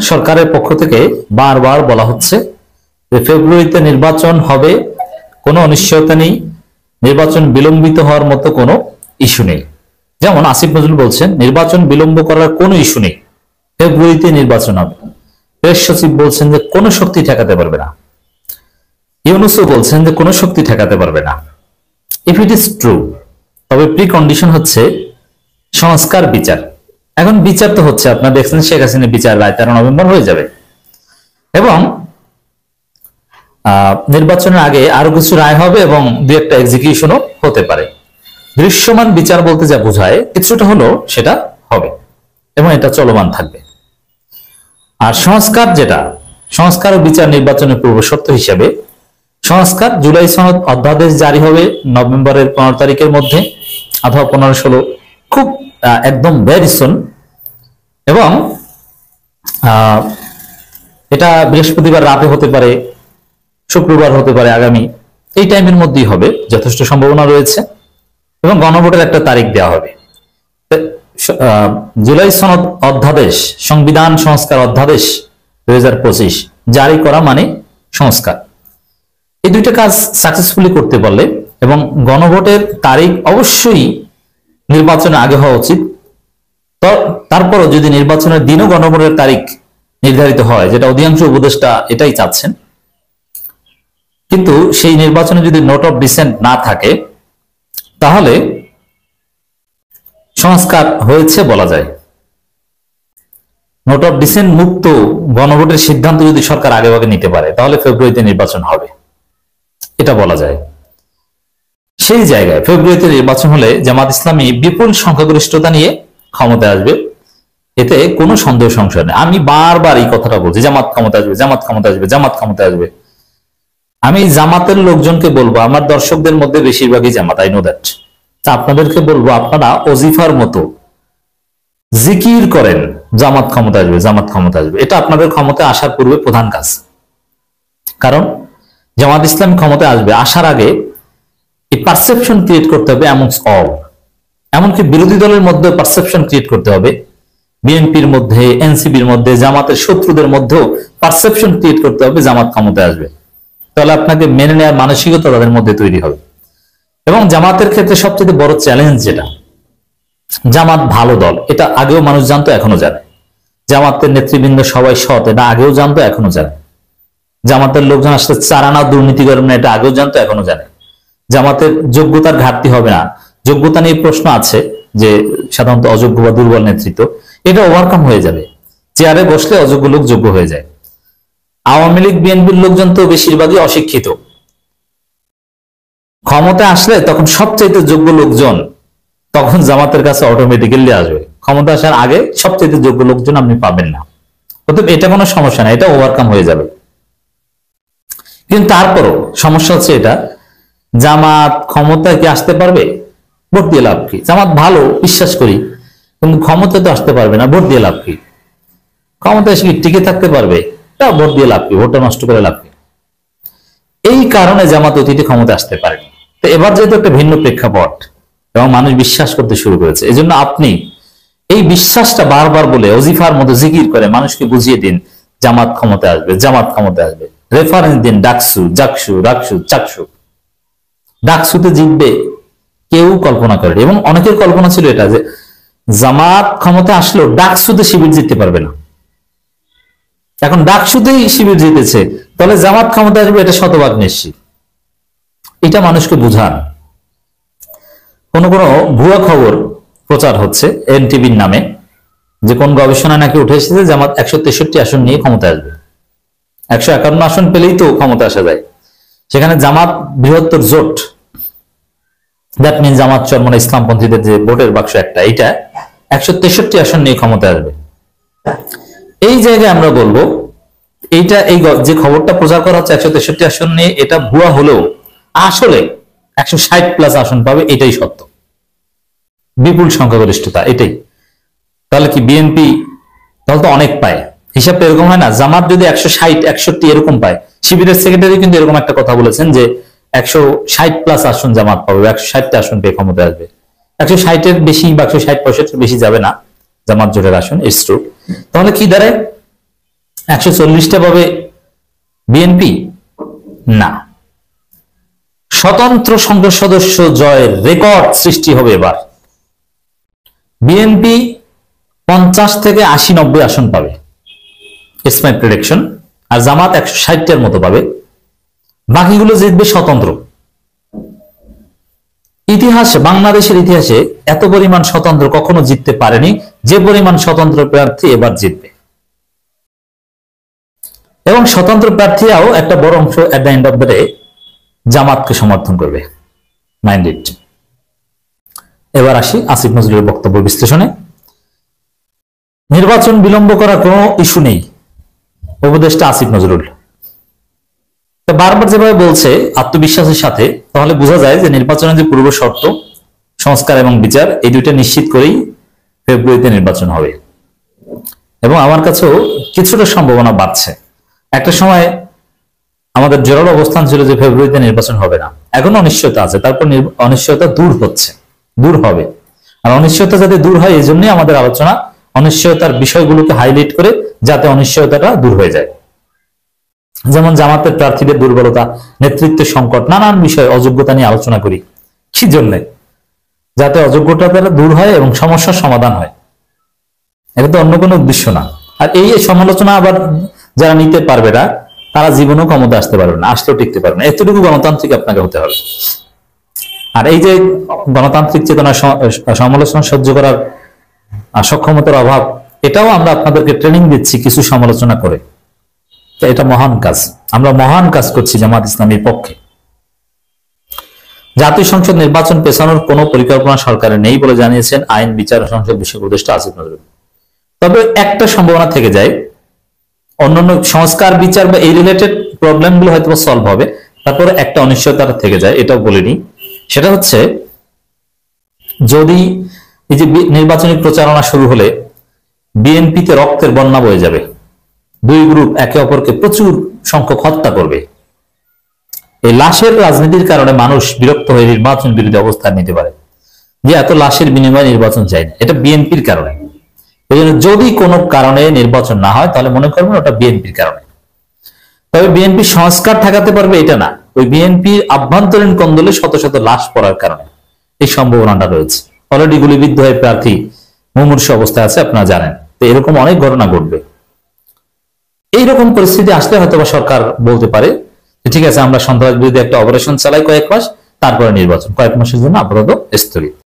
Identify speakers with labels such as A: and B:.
A: সরকারের পক্ষ থেকে বারবার বলা হচ্ছে যে ফেব্রুয়ারিতে নির্বাচন হবে, কোনো অনিশ্চয়তা নেই, নির্বাচন বিলম্বিত হওয়ার মতো কোনো ইস্যু নেই। যেমন আসিফ নজরুল বলছেন নির্বাচন বিলম্ব করার কোনো ইস্যু নেই, ফেব্রুয়ারিতে নির্বাচন হবে। প্রেস সচিব বলছেন যে কোনো শক্তি ঠেকাতে পারবে না। ইউনূসও বলছেন যে কোনো শক্তি ঠেকাতে পারবে না। ইফ ইট ইজ ট্রু, তবে প্রি কন্ডিশন হচ্ছে সংস্কার বিচার। এখন বিচার তো হচ্ছে, আপনারা দেখছেন শেখ হাসিনা বিচার রায় 13 নভেম্বর হয়ে যাবে এবং নির্বাচনের আগে আরো কিছু রায় হবে এবং দু একটা এক্সিকিউশনও হতে পারে। দৃশ্যমান বিচার বলতে যা বোঝায় কিছুটা হলো সেটা হবে এবং এটা চলমান থাকবে। আর সংস্কার, যেটা সংস্কার ও বিচার নির্বাচনের পূর্ব শর্ত হিসেবে সংস্কার জুলাই সনদ অধ্যাদেশ জারি হবে নভেম্বরের 15 তারিখের মধ্যে অথবা 15-16, খুব একদম ভেরি সুন। এবং এটা বৃহস্পতিবার রাতে হতে পারে, শুক্রবার হতে পারে, আগামী এই টাইমের মধ্যেই হবে, যথেষ্ট সম্ভাবনা রয়েছে। এবং গণভোটের একটা তারিখ দেওয়া হবে। জুলাই সনদ অধ্যাদেশ, সংবিধান সংস্কার অধ্যাদেশ 2025 জারি করা মানে সংস্কার। এই দুইটা কাজ সাকসেসফুলি করতে পারলে এবং গণভোটের তারিখ অবশ্যই নির্বাচনের আগে হওয়া উচিত। তারপরও যদি নির্বাচনের দিনও গণভোটের তারিখ নির্ধারিত হয়, যেটা অধিকাংশ উপদেষ্টা এটাই চাচ্ছেন, কিন্তু সেই নির্বাচনে যদি নোট অফ ডিসেন্ট না থাকে তাহলে সংস্কার হয়েছে বলা যায়। নোট অফ ডিসেন্ট মুক্ত গণভোটের সিদ্ধান্ত যদি সরকার আগেভাগে নিতে পারে তাহলে ফেব্রুয়ারিতে নির্বাচন হবে, এটা বলা যায়। সেই জায়গায় ফেব্রুয়ারিতে নির্বাচন হলে জামাত ইসলামী বিপুল সংখ্যাগরিষ্ঠতা নিয়ে ক্ষমতায় আসবে, এতে কোনো সন্দেহ সংশয় নেই। আমি বারবার এই কথাটা বলছি, জামাত ক্ষমতা আসবে, জামাত ক্ষমতা আসবে, জামাত ক্ষমতা আসবে। আমি জামাতের লোকজনকে বলবো, আমার দর্শকদের মধ্যে বেশিরভাগই জামাত, আই নো দ্যাট। তা আপনাদেরকে বলবো, আপনারা ওজিফার মতো জিকির করেন জামাত ক্ষমতা আসবে, জামাত ক্ষমতা আসবে। এটা আপনাদের ক্ষমতায় আসার পূর্বে প্রধান কাজ। কারণ জামাত ইসলাম ক্ষমতায় আসবে, আসার আগে এই পারসেপশন ক্রিয়েট করতে হবে অ্যামংস অল, এমনকি বিরোধী দলের মধ্যে পারসেপশন ক্রিয়েট করতে হবে, বিএনপির মধ্যে, এনসিপির মধ্যে, জামাতের শত্রুদের মধ্যেও পারসেপশন ক্রিয়েট করতে হবে জামাত ক্ষমতায় আসবে। তাহলে আপনাকে মেনে নেওয়ার মানসিকতা তাদের মধ্যে তৈরি হবে। এবং জামাতের ক্ষেত্রে সবচেয়ে বড় চ্যালেঞ্জ যেটা, জামাত ভালো দল, এটা আগেও মানুষ জানতো, এখনো জানে। জামাতের নেতৃবৃন্দ সবাই সৎ, এটা আগেও জানতো, এখনো জানে। জামাতের লোকজন আসলে চারানা দুর্নীতি করবে না, এটা আগেও জানতো, এখনো জানে। জামাতের যোগ্যতার ঘাটতি হবে না, যোগ্যতা নিয়ে প্রশ্ন আছে যে সাধারণত অযোগ্য বা দুর্বল নেতৃত্ব, এটা ওভারকাম হয়ে যাবে। চেয়ারে বসলে অযোগ্য লোক যোগ্য হয়ে যায়। আওয়ামী লীগ বিএনপির লোকজন তো বেশিরভাগই অশিক্ষিত, ক্ষমতায় আসলে তখন সবচাইতে যোগ্য লোকজন তখন জামাতের কাছে অটোমেটিক্যালি আসবে। ক্ষমতা আসার আগে সবচাইতে যোগ্য লোকজন আপনি পাবেন না। অতএব এটা কোনো সমস্যা না, এটা ওভারকাম হয়ে যাবে। কিন্তু তারপরও সমস্যা হচ্ছে এটা, জামাত ক্ষমতায় কি আসতে পারবে? ভোট দিয়ে লাভ কি? জামাত ভালো, বিশ্বাস করি, কিন্তু ক্ষমতায় তো আসতে পারবে না, ভোট দিয়ে লাভ কি? ক্ষমতায় এসে কি টিকে থাকতে পারবে? তা ভোট দিয়ে লাভ কি? ভোটটা নষ্ট করে লাভ কি? এই কারণে জামাত অতীতে ক্ষমতা আসতে পারেনি। তো এবার যেহেতু একটা ভিন্ন প্রেক্ষাপট এবং মানুষ বিশ্বাস করতে শুরু করেছে, এজন্য আপনি এই বিশ্বাসটা বারবার বলে ওজিফার মতো জিকির করে মানুষকে বুঝিয়ে দিন জামাত ক্ষমতায় আসবে, জামাত ক্ষমতায় আসবে। রেফারেন্স দিন ডাকসু, জাকসু, রাকসু, চাকসু। ডাকসুতে জিতবে কেউ কল্পনা করে, এবং অনেকের কল্পনা ছিল এটা যে জামাত ক্ষমতায় আসলেও ডাকসুতে শিবির জিততে পারবে না। এখন ডাকসুতেই শিবির জিতেছে, তাহলে জামাত ক্ষমতা আসবে, এটা শতভাগ নিশ্চিত। এটা মানুষকে বুঝান। কোন কোন ভুয়া খবর প্রচার হচ্ছে এনটিভির নামে, যে কোন গবেষণা নাকি উঠে এসেছে জামাত 163 আসন নিয়ে ক্ষমতা আসবে। 151 আসন পেলেই তো ক্ষমতা আসা যায়। সেখানে জামাত বৃহত্তর জোট, দ্যাট মিন জামাত চরমনা ইসলামপন্থীদের যে ভোটের বাক্স একটা, এইটা 163 আসন নিয়ে ক্ষমতা আসবে। এই জায়গায় আমরা বলবো এইটা, এই যে খবরটা প্রচার করা হচ্ছে 163 আসন নিয়ে, এটা ভুয়া হলেও আসলে 160+ আসন পাবে, এটাই সত্য। বিপুল সংখ্যাগরিষ্ঠতা, এটাই। তাহলে কি বিএনপি তাহলে তো অনেক পায়, হিসাবটা এরকম হয় না? জামাত যদি 160, 61 এরকম পায়, শিবিরের সেক্রেটারি কিন্তু এরকম একটা কথা বলেছেন যে 160+ আসন জামাত পাবে, 160টা আসন পেয়ে ক্ষমতা আসবে। 160-এর বেশি বা 160-65 বেশি যাবে না জামাত জোটের আসন, ইটস ট্রু। তাহলে কি দাঁড়ায়? 140টা পাবে বিএনপি? না, স্বতন্ত্র সংসদ সদস্য জয়ের রেকর্ড সৃষ্টি হবে এবার। বিএনপি 50 থেকে 80-90 আসন পাবে, ইটস মাই প্রেডিকশন। আর জামাত 160টার মতো পাবে, বাকিগুলো জিতবে স্বতন্ত্র। ইতিহাসে, বাংলাদেশের ইতিহাসে এত পরিমাণ স্বতন্ত্র কখনো জিততে পারেনি যে পরিমাণ স্বতন্ত্র প্রার্থী এবার জিতবে। এবং স্বতন্ত্র প্রার্থীরাও একটা বড় অংশ at the end of the day জামাতকে সমর্থন করবে, মাইন্ড ইট। এবার আসি আসিফ নজরুলের বক্তব্য বিশ্লেষণে। নির্বাচন বিলম্ব করার কোনো ইস্যু নেই, উপদেষ্টা আসিফ নজরুল বারবার যেভাবে বলছে আত্মবিশ্বাসের সাথে, তাহলে বোঝা যায় যে নির্বাচনের যে পূর্ব শর্ত সংস্কার এবং বিচার, এই দুইটা নিশ্চিত করেই ফেব্রুয়ারিতে নির্বাচন হবে। এবং আমার কাছেও কিছুটা সম্ভাবনা বাড়ছে। একটা সময় আমাদের জোরালো অবস্থান ছিল যে ফেব্রুয়ারিতে নির্বাচন হবে না, এখন অনিশ্চয়তা আছে, তারপর অনিশ্চয়তা দূর হচ্ছে, দূর হবে। আর অনিশ্চয়তা যাতে দূর হয় এই জন্যই আমাদের আলোচনা, অনিশ্চয়তার বিষয়গুলোকে হাইলাইট করে যাতে অনিশ্চয়তাটা দূর হয়ে যায়। যেমন জামাতের প্রার্থীদের দুর্বলতা, নেতৃত্বের সংকট, নানান বিষয়, অযোগ্যতা নিয়ে আলোচনা করি। কি জন্য? যাতে অযোগ্যতা দ্বারা দূর হয় এবং সমস্যার সমাধান হয়। এটা তো অন্য কোনো উদ্দেশ্য না। আর এই সমালোচনা আবার যারা নিতে পারবে না, তারা জীবনেও ক্ষমতা আসতে পারবে না, আসতেও টিকতে পারবে না। এতটুকু গণতান্ত্রিক আপনাকে হতে হবে। আর এই যে গণতান্ত্রিক চেতনা, সমালোচনা সহ্য করার সক্ষমতার অভাব, এটাও আমরা আপনাদেরকে ট্রেনিং দিচ্ছি কিছু সমালোচনা করে। এটা মহান কাজ, আমরা মহান কাজ করছি জামাত ইসলামীর পক্ষে। জাতীয় সংসদ নির্বাচন পেছানোর কোন পরিকল্পনা সরকারের নেই বলে জানিয়েছেন আইন, বিচার ও সংসদ বিষয়ক উপদেষ্টা আসিফ নজরুল। তবে একটা সম্ভাবনা থেকে যায়, অন্যান্য সংস্কার, বিচার বা এই রিলেটেড প্রবলেম গুলো হয়তো সলভ হবে, তারপরে একটা অনিশ্চয়তা থেকে যায়, এটাও বলিনি। সেটা হচ্ছে, যদি এই যে নির্বাচনী প্রচারণা শুরু হলে বিএনপিতে রক্তের বন্যা বয়ে যাবে, দুই গ্রুপ একে অপরকে প্রচুর সংখ্যক হত্যা করবে। এই লাশের রাজনীতির কারণে মানুষ বিরক্ত হয়ে নির্বাচন বিরোধী অবস্থান নিতে পারে, যে এত লাশের বিনিময়ে নির্বাচন চাই না। এটা বিএনপির কারণে। এই জন্য যদি কোনো কারণে নির্বাচন না হয়, তাহলে মনে করবেন ওটা বিএনপির কারণে। তবে বিএনপি সংস্কার ঠেকাতে পারবে এটা না, ওই বিএনপির আভ্যন্তরীণ কন্দলে শত শত লাশ পড়ার কারণে এই সম্ভাবনাটা রয়েছে। অলরেডি গুলিবিদ্ধ হয়ে প্রার্থী মুমূর্ষু অবস্থায় আছে, আপনারা জানেন। তো এরকম অনেক ঘটনা ঘটবে। এইরকম পরিস্থিতি আসলে হয়তো সরকার বলতে পারে ঠিক আছে, আমরা সন্ত্রাস বিরোধী একটা অপারেশন চালাই কয়েক মাস, তারপরে নির্বাচন, কয়েক মাসের জন্য আপাতত স্থগিত।